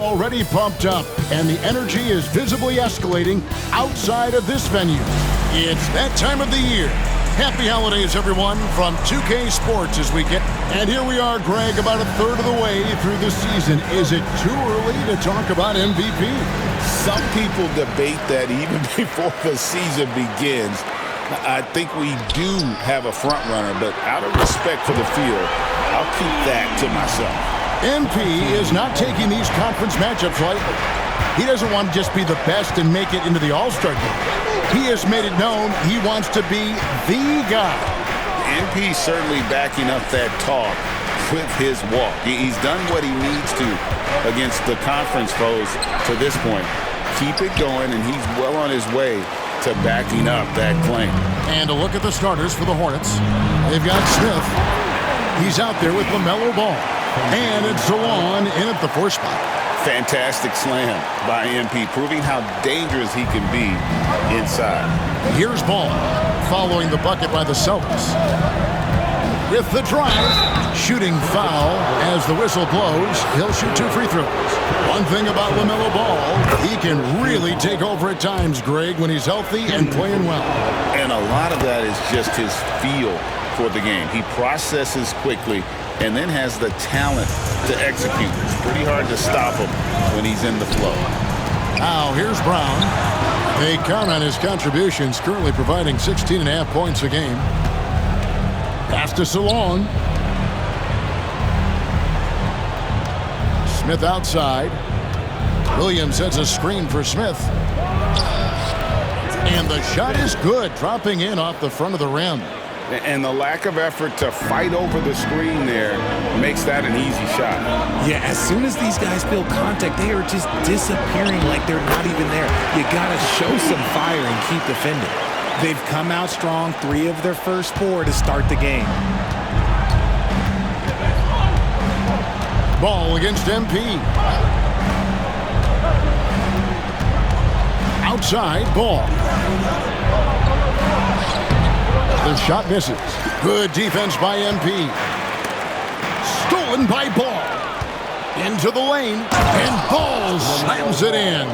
Already pumped up, and the energy is visibly escalating outside of this venue. It's that time of the year. Happy holidays, everyone, from 2K Sports as we get. And here we are, Greg, about a third of the way through the season. Is it too early to talk about MVP? Some people debate that even before the season begins. I think we do have a front runner, but out of respect for the field, I'll keep that to myself. MP is not taking these conference matchups lightly. He doesn't want to just be the best and make it into the All-Star game. He has made it known he wants to be the guy. MP certainly backing up that talk with his walk. He's done what he needs to against the conference foes to this point. Keep it going, and he's well on his way to backing up that claim. And a look at the starters for the Hornets. They've got Smith. He's out there with LaMelo Ball. And it's Salon in at the 4 spot. Fantastic slam by MP, proving how dangerous he can be inside. Here's Ball, following the bucket by the Celtics. With the drive, shooting foul as the whistle blows. He'll shoot 2 free throws. One thing about LaMelo Ball, he can really take over at times, Greg, when he's healthy and playing well. And a lot of that is just his feel for the game. He processes quickly and then has the talent to execute. It's pretty hard to stop him when he's in the flow. Now, here's Brown. They count on his contributions, currently providing 16.5 points a game. Pass to Salon. Smith outside. Williams sets a screen for Smith. And the shot is good, dropping in off the front of the rim. And the lack of effort to fight over the screen there makes that an easy shot. Yeah, as soon as these guys feel contact, they are just disappearing like they're not even there. You got to show some fire and keep defending. They've come out strong, 3 of their first 4 to start the game. Ball against MP. Outside, Ball. The shot misses. Good defense by MP. Stolen by Ball. Into the lane, and Ball slams it in.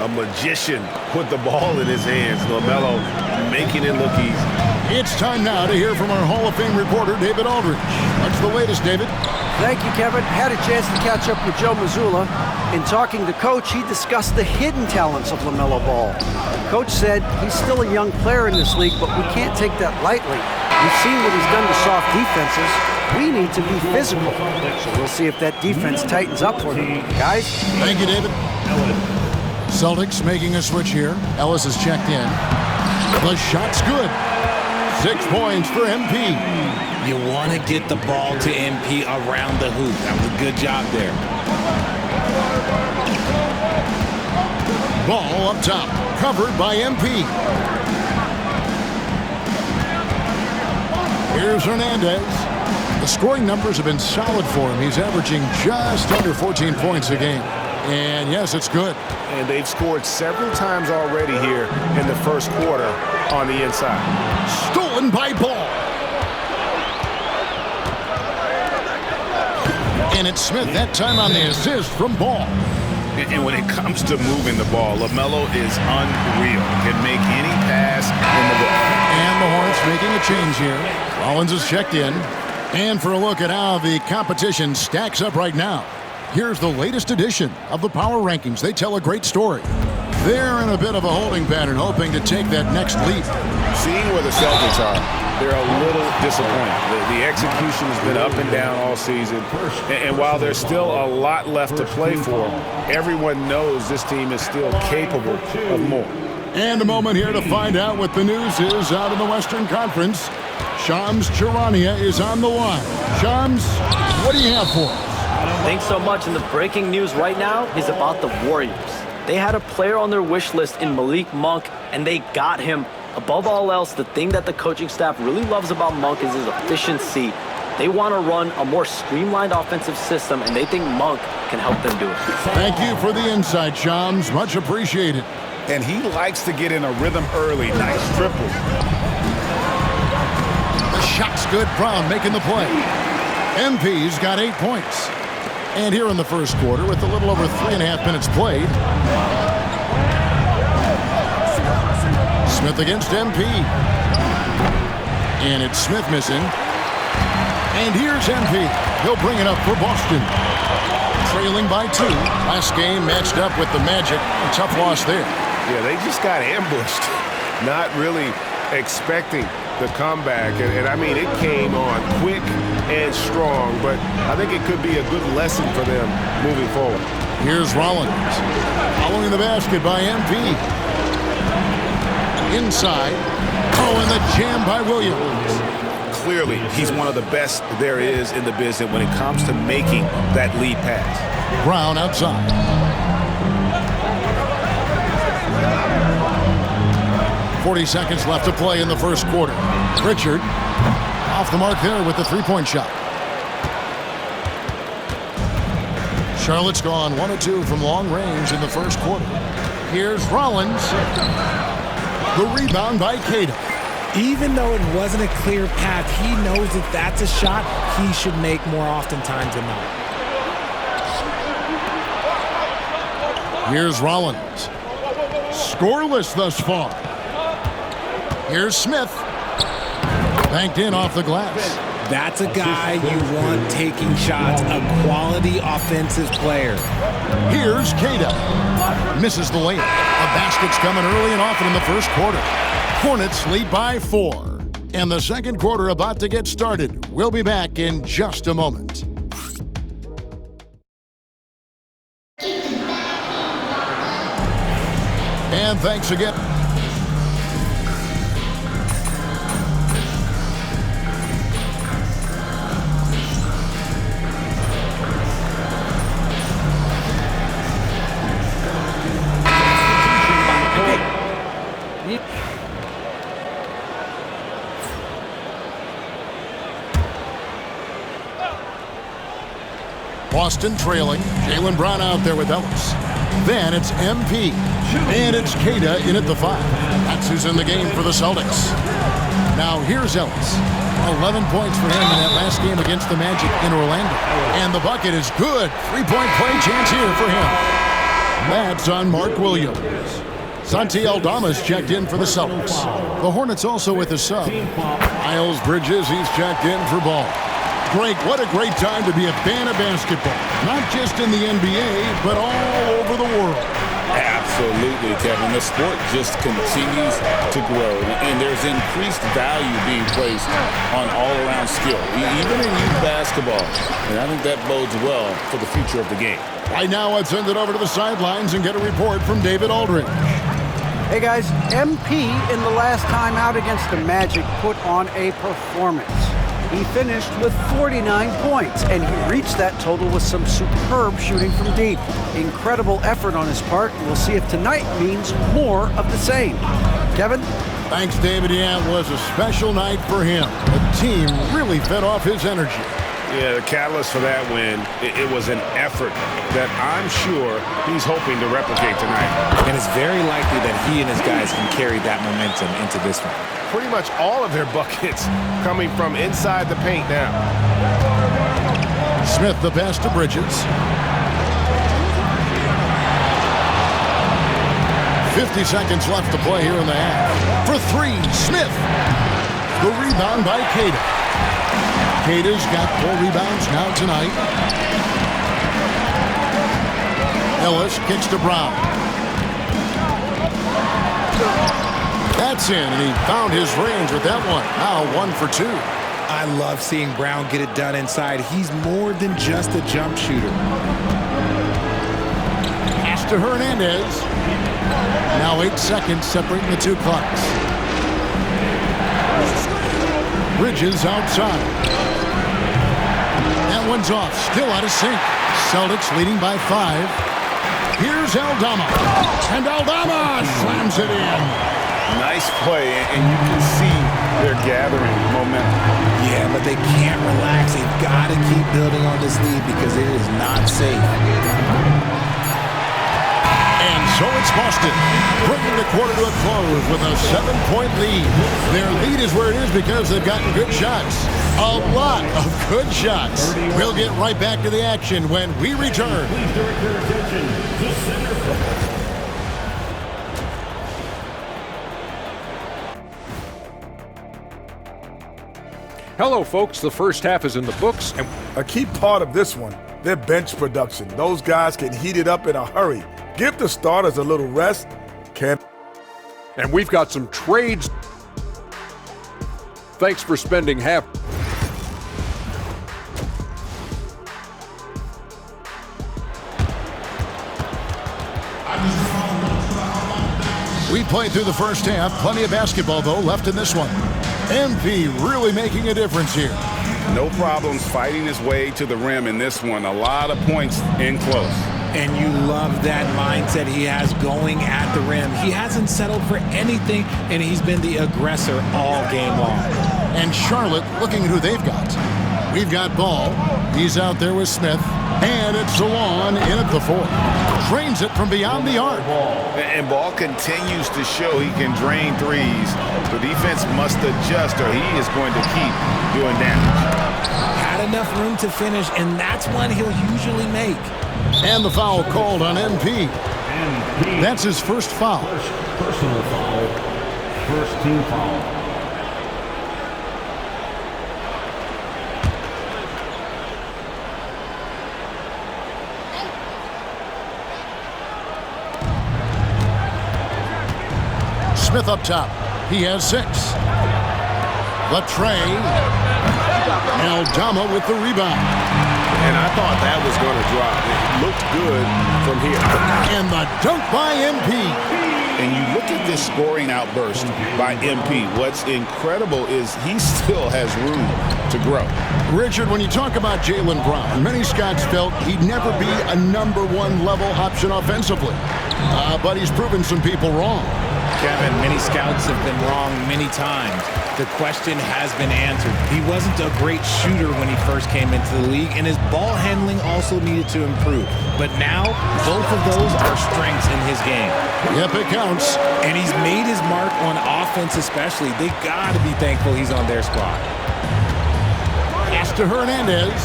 A magician put the ball in his hands. LaMelo making it look easy. It's time now to hear from our Hall of Fame reporter, David Aldridge. What's the latest, David? Thank you, Kevin. Had a chance to catch up with Joe Mazzulla. In talking to Coach, he discussed the hidden talents of LaMelo Ball. Coach said he's still a young player in this league, but we can't take that lightly. We've seen what he's done to soft defenses. We need to be physical. So we'll see if that defense tightens up for them. Guys? Thank you, David. Celtics making a switch here. Ellis is checked in. The shot's good. 6 points for MP. You want to get the ball to MP around the hoop. That was a good job there. Ball up top, covered by MP. Here's Hernandez. The scoring numbers have been solid for him. He's averaging just under 14 points a game. And yes, it's good. And they've scored several times already here in the first quarter on the inside. Stolen by Ball. And it's Smith that time on the assist from Ball. And when it comes to moving the ball, LaMelo is unreal. Can make any pass in the book. And the Hornets making a change here. Rollins is checked in. And for a look at how the competition stacks up right now, here's the latest edition of the Power Rankings. They tell a great story. They're in a bit of a holding pattern, hoping to take that next leap. Seeing where the Celtics are, they're a little disappointed. The execution has been up and down all season. And while there's still a lot left to play for, everyone knows this team is still capable of more. And a moment here to find out what the news is out in the Western Conference. Shams Charania is on the line. Shams, what do you have for us? Thanks so much. And the breaking news right now is about the Warriors. They had a player on their wish list in Malik Monk, and they got him. Above all else, the thing that the coaching staff really loves about Monk is his efficiency. They want to run a more streamlined offensive system, and they think Monk can help them do it. Thank you for the insight, Shams. Much appreciated. And he likes to get in a rhythm early. Nice triple. The shot's good. Brown making the play. MP's got 8 points. And here in the first quarter, with a little over 3.5 minutes played, Smith against MP. And it's Smith missing. And here's MP. He'll bring it up for Boston. Trailing by 2. Last game matched up with the Magic. A tough loss there. Yeah, they just got ambushed. Not really expecting the comeback. And I mean, it came on quick and strong, but I think it could be a good lesson for them moving forward. Here's Rollins. Following the basket by MP. Inside. Oh, and the jam by Williams. Clearly, he's one of the best there is in the business when it comes to making that lead pass. Brown outside. .40 seconds left to play in the first quarter. Pritchard off the mark there with the three-point shot. Charlotte's gone 1 of 2 from long range in the first quarter. Here's Rollins. The rebound by Cato. Even though it wasn't a clear path, he knows that that's a shot he should make more oftentimes than not. Here's Rollins. Scoreless thus far. Here's Smith. Banked in off the glass. That's a guy you want taking shots, a quality offensive player. Here's Cato. Misses the layup. The basket's coming early and often in the first quarter. Hornets lead by 4. And the second quarter about to get started. We'll be back in just a moment. And thanks again. Boston trailing. Jaylen Brown out there with Ellis. Then it's MP. And it's Cada in at the 5. That's who's in the game for the Celtics. Now here's Ellis. 11 points for him in that last game against the Magic in Orlando. And the bucket is good. 3-point play chance here for him. That's on Mark Williams. Santi Aldama's checked in for the Celtics. The Hornets also with a sub. Miles Bridges, he's checked in for Ball. Greg, what a great time to be a fan of basketball. Not just in the NBA, but all over the world. Absolutely, Kevin. The sport just continues to grow, and there's increased value being placed on all-around skill, even in youth basketball. And I think that bodes well for the future of the game. Right now, let's send it over to the sidelines and get a report from David Aldridge. Hey, guys, MP in the last time out against the Magic put on a performance. He finished with 49 points, and he reached that total with some superb shooting from deep. Incredible effort on his part. We'll see if tonight means more of the same. Kevin? Thanks, David. Yeah, it was a special night for him. The team really fed off his energy. Yeah, the catalyst for that win, it was an effort that I'm sure he's hoping to replicate tonight. And it's very likely that he and his guys can carry that momentum into this one. Pretty much all of their buckets coming from inside the paint now. Smith the pass to Bridges. 50 seconds left to play here in the half. For 3, Smith. The rebound by Cada. Cada's got 4 rebounds now tonight. Ellis kicks to Brown. That's in, and he found his range with that one. Now 1 for 2. I love seeing Brown get it done inside. He's more than just a jump shooter. Pass to Hernandez. Now 8 seconds separating the two clocks. Bridges outside. That one's off. Still out of sync. Celtics leading by 5. Here's Aldama. And Aldama slams it in. Nice play, and you can see they're gathering momentum. Yeah, but they can't relax. They've got to keep building on this lead because it is not safe. And so it's Boston, bringing the quarter to a close with a 7-point lead. Their lead is where it is because they've gotten good shots. A lot of good shots. We'll get right back to the action when we return. Please direct your attention to center. Hello, folks. The first half is in the books. And a key part of this one, their bench production. Those guys can heat it up in a hurry. Give the starters a little rest. And we've got some trades. Thanks for spending half. We played through the first half. Plenty of basketball, though, left in this one. MP really making a difference here. No problems fighting his way to the rim in this one. A lot of points in close. And you love that mindset he has going at the rim. He hasn't settled for anything, and he's been the aggressor all game long. And Charlotte looking at who they've got. We've got Ball. He's out there with Smith. And it's Salon in at the 4. Drains it from beyond the arc. And Ball continues to show he can drain threes. The defense must adjust or he is going to keep doing damage. Had enough room to finish, and that's one he'll usually make. And the foul called on MP. That's his first foul. First personal foul. First team foul. Smith up top. He has 6. Latre. Aldama with the rebound. And I thought that was going to drop. It looked good from here. And the dunk by MP. And you look at this scoring outburst by MP. What's incredible is he still has room to grow. Richard, when you talk about Jaylen Brown, many scouts felt he'd never be a #1 level option offensively. But he's proven some people wrong. Kevin, many scouts have been wrong many times. The question has been answered. He wasn't a great shooter when he first came into the league, and his ball handling also needed to improve. But now, both of those are strengths in his game. Yep, it counts. And he's made his mark on offense especially. They got to be thankful he's on their squad. Pass to Hernandez.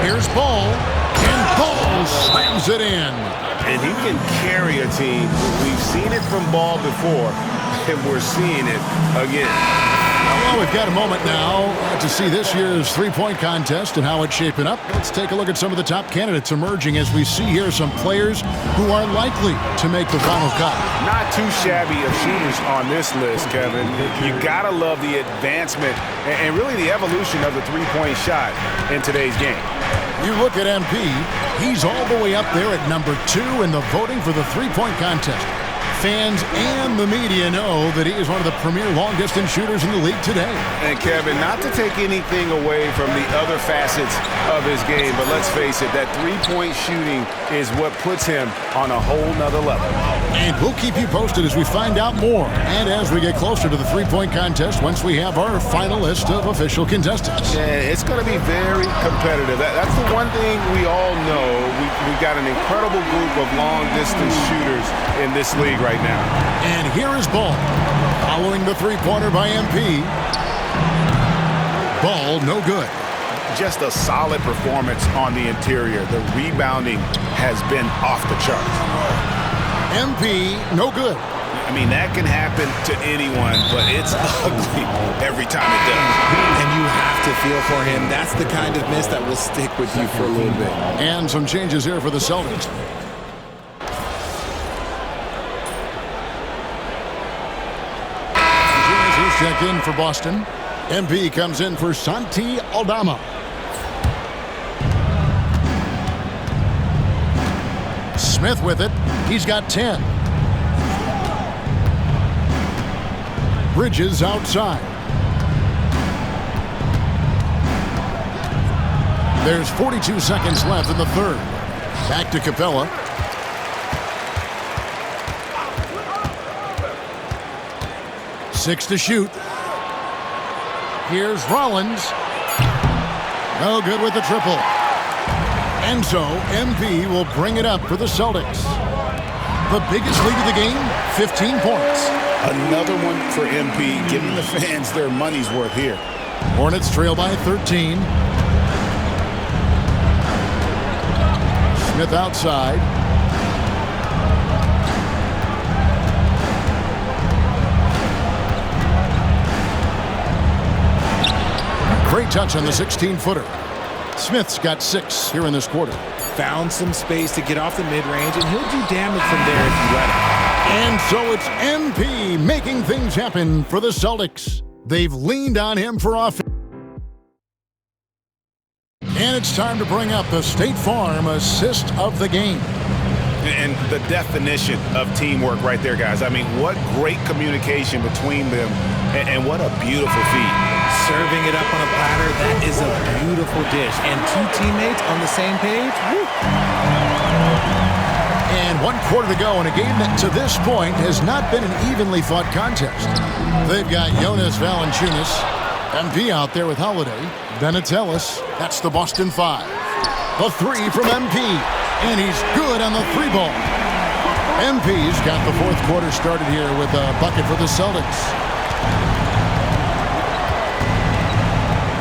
Here's Ball. And Ball slams it in. And he can carry a team. We've seen it from Ball before, and we're seeing it again. Well, we've got a moment now to see this year's three-point contest and how it's shaping up. Let's take a look at some of the top candidates emerging as we see here some players who are likely to make the final cut. Not too shabby of shooters on this list, Kevin. You gotta love the advancement and really the evolution of the three-point shot in today's game. You look at MP, he's all the way up there at #2 in the voting for the three-point contest. Fans and the media know that he is one of the premier long-distance shooters in the league today. And Kevin, not to take anything away from the other facets of his game, but let's face it, that three-point shooting is what puts him on a whole nother level. And we'll keep you posted as we find out more and as we get closer to the three-point contest once we have our final list of official contestants. Yeah, it's going to be very competitive. That's the one thing we all know. We've got an incredible group of long-distance shooters in this league right now. And here is Ball, following the three-pointer by MP. Ball, no good. Just a solid performance on the interior. The rebounding has been off the charts. MP, no good. I mean, that can happen to anyone, but it's ugly every time it does. And you have to feel for him. That's the kind of miss that will stick with you for a little bit. And some changes here for the Celtics. Check in for Boston. MP comes in for Santi Aldama. Smith with it. He's got 10. Bridges outside. There's 42 seconds left in the third. Back to Capella. Six to shoot. Here's Rollins. No good with the triple. And so MP will bring it up for the Celtics. The biggest lead of the game, 15 points. Another one for MP, giving the fans their money's worth here. Hornets trail by 13. Smith outside. Great touch on the 16-footer. Smith's got 6 here in this quarter. Found some space to get off the mid-range, and he'll do damage from there if you let him. And so it's MP making things happen for the Celtics. They've leaned on him for offense. And it's time to bring up the State Farm assist of the game. And the definition of teamwork right there, guys. I mean, what great communication between them, and what a beautiful feat. Serving it up on a platter, that is a beautiful dish. And 2 teammates on the same page. Woo. And 1 quarter to go in a game that to this point has not been an evenly fought contest. They've got Jonas Valanciunas, MP out there with Holiday, Bennett Ellis, that's the Boston 5. A 3 from MP, and he's good on the 3-ball. MP's got the 4th quarter started here with a bucket for the Celtics.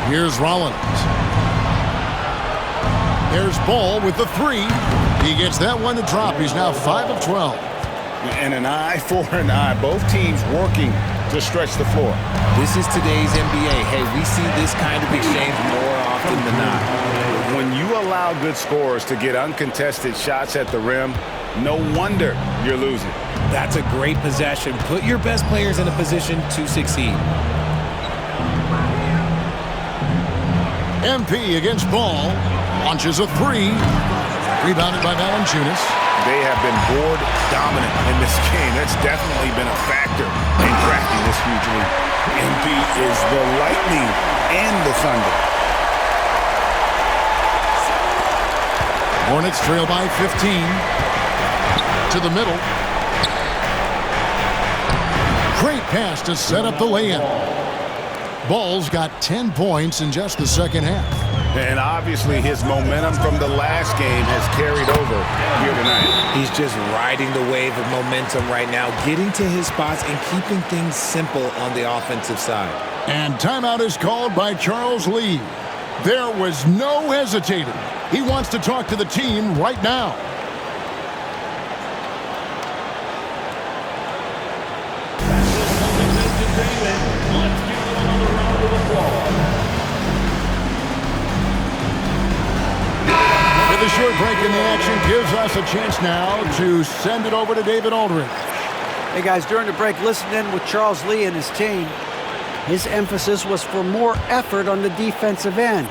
Here's Rollins. There's Ball with the 3. He gets that one to drop. He's now 5 of 12. And an eye for an eye. Both teams working to stretch the floor. This is today's NBA. Hey, we see this kind of exchange more often than not. When you allow good scorers to get uncontested shots at the rim, no wonder you're losing. That's a great possession. Put your best players in a position to succeed. MP against Ball. Launches a 3. Rebounded by Valanciunas. They have been board dominant in this game. That's definitely been a factor in crafting this huge lead. MP is the lightning and the thunder. Hornets trail by 15. To the middle. Great pass to set up the layup. Ball's got 10 points in just the second half. And obviously his momentum from the last game has carried over here tonight. He's just riding the wave of momentum right now, getting to his spots and keeping things simple on the offensive side. And timeout is called by Charles Lee. There was no hesitating. He wants to talk to the team right now. The short break in the action gives us a chance now to send it over to David Aldridge. Hey guys, during the break, listen in with Charles Lee and his team. His emphasis was for more effort on the defensive end.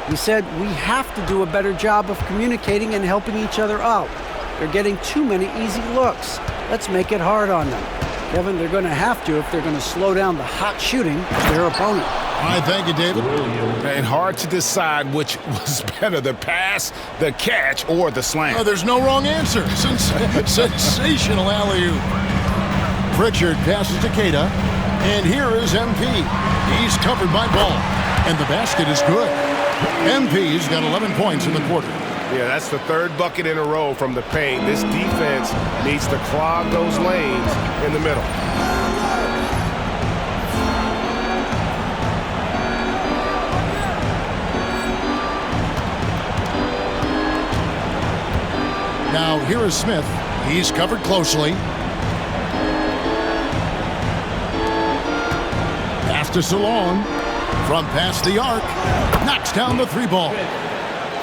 He said we have to do a better job of communicating and helping each other out. They're getting too many easy looks. Let's make it hard on them. Kevin, they're going to have to if they're going to slow down the hot shooting of their opponent. All right, thank you, David. And hard to decide which was better, the pass, the catch, or the slam. Oh, there's no wrong answer. Sensational alley-oop. Pritchard passes to Queta, and here is MP. He's covered by Ball, and the basket is good. MP's got 11 points in the quarter. Yeah, that's the 3rd bucket in a row from the paint. This defense needs to clog those lanes in the middle. Now, here is Smith. He's covered closely. Pass to Salon. From past the arc. Knocks down the 3-ball.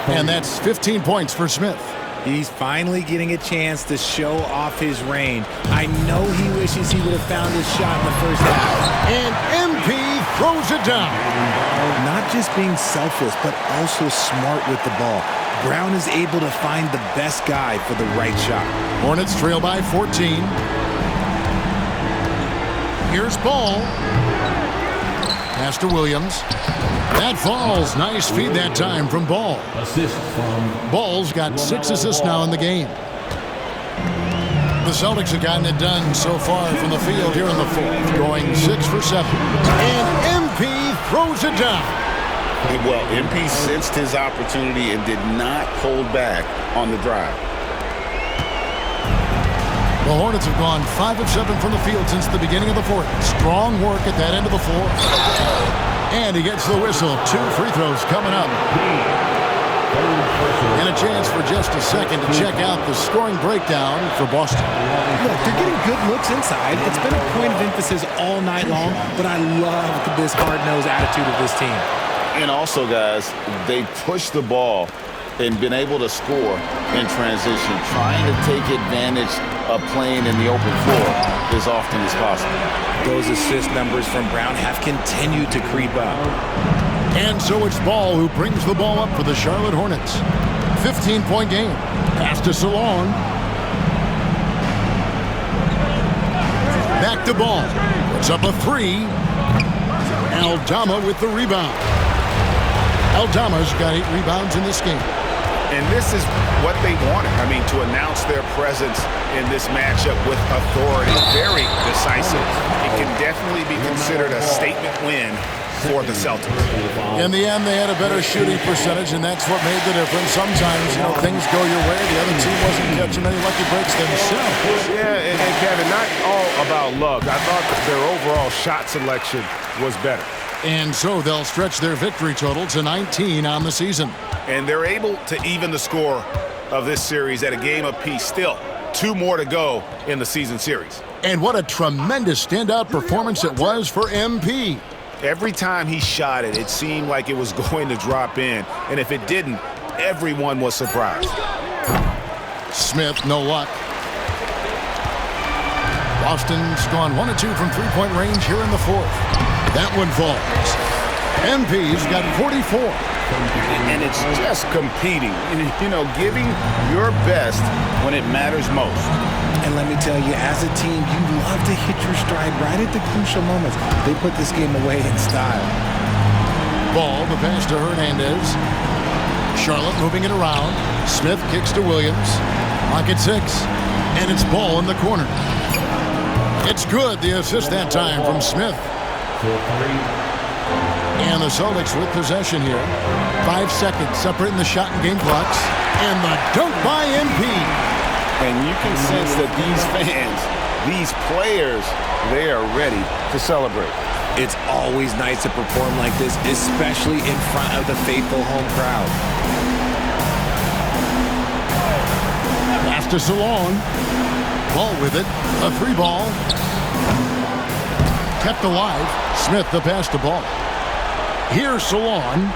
And that's 15 points for Smith. He's finally getting a chance to show off his range. I know he wishes he would have found his shot in the first half. And MP throws it down. Not just being selfless, but also smart with the ball. Brown is able to find the best guy for the right shot. Hornets trail by 14. Here's Ball. Pass to Williams. That falls. Nice feed that time from Ball. Assist from Ball's got 6 assists now in the game. The Celtics have gotten it done so far from the field here in the 4th, going 6 for 7. And MP throws it down. Well, MP sensed his opportunity and did not hold back on the drive. The Hornets have gone 5 of 7 from the field since the beginning of the fourth. Strong work at that end of the floor. And he gets the whistle. 2 free throws coming up. And a chance for just a second to check out the scoring breakdown for Boston. Look, they're getting good looks inside. It's been a point of emphasis all night long, but I love this hard-nosed attitude of this team. And also, guys, they push the ball and been able to score in transition, trying to take advantage of playing in the open floor as often as possible. Those assist numbers from Brown have continued to creep up. And so it's Ball who brings the ball up for the Charlotte Hornets. 15-point game. Pass to Salon. Back to Ball. Puts up a 3. Aldama with the rebound. Aldama's got 8 rebounds in this game. And this is what they wanted. I mean, to announce their presence in this matchup with authority. Very decisive. It can definitely be considered a statement win for the Celtics. In the end, they had a better shooting percentage, and that's what made the difference. Sometimes, things go your way. The other team wasn't catching any lucky breaks themselves. Yeah, and Kevin, not all about luck. I thought that their overall shot selection was better. And so they'll stretch their victory total to 19 on the season. And they're able to even the score of this series at a game apiece. Still, 2 more to go in the season series. And what a tremendous standout performance it was for MP. Every time he shot it, it seemed like it was going to drop in. And if it didn't, everyone was surprised. Smith, no luck. Boston's gone 1 of 2 from three-point range here in the fourth. That one falls. MP's got 44. And it's just competing, giving your best when it matters most. And let me tell you, as a team, you love to hit your stride right at the crucial moments. They put this game away in style. Ball, the pass to Hernandez. Charlotte moving it around. Smith kicks to Williams. Lock at 6. And it's Ball in the corner. It's good, the assist that time from Smith. And the Celtics with possession here. 5 seconds separating the shot and game clocks. And the dunk by MP. And you can sense that these fans, these players, they are ready to celebrate. It's always nice to perform like this, especially in front of the faithful home crowd. Pass to Salon. Ball with it. A 3 ball. Kept alive. Smith the pass to Ball. Here's Salon.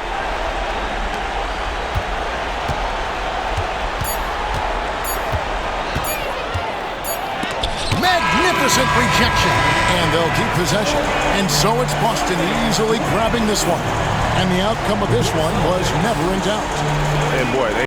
Magnificent rejection. And they'll keep possession. And so it's Boston easily grabbing this one. And the outcome of this one was never in doubt. And boy, they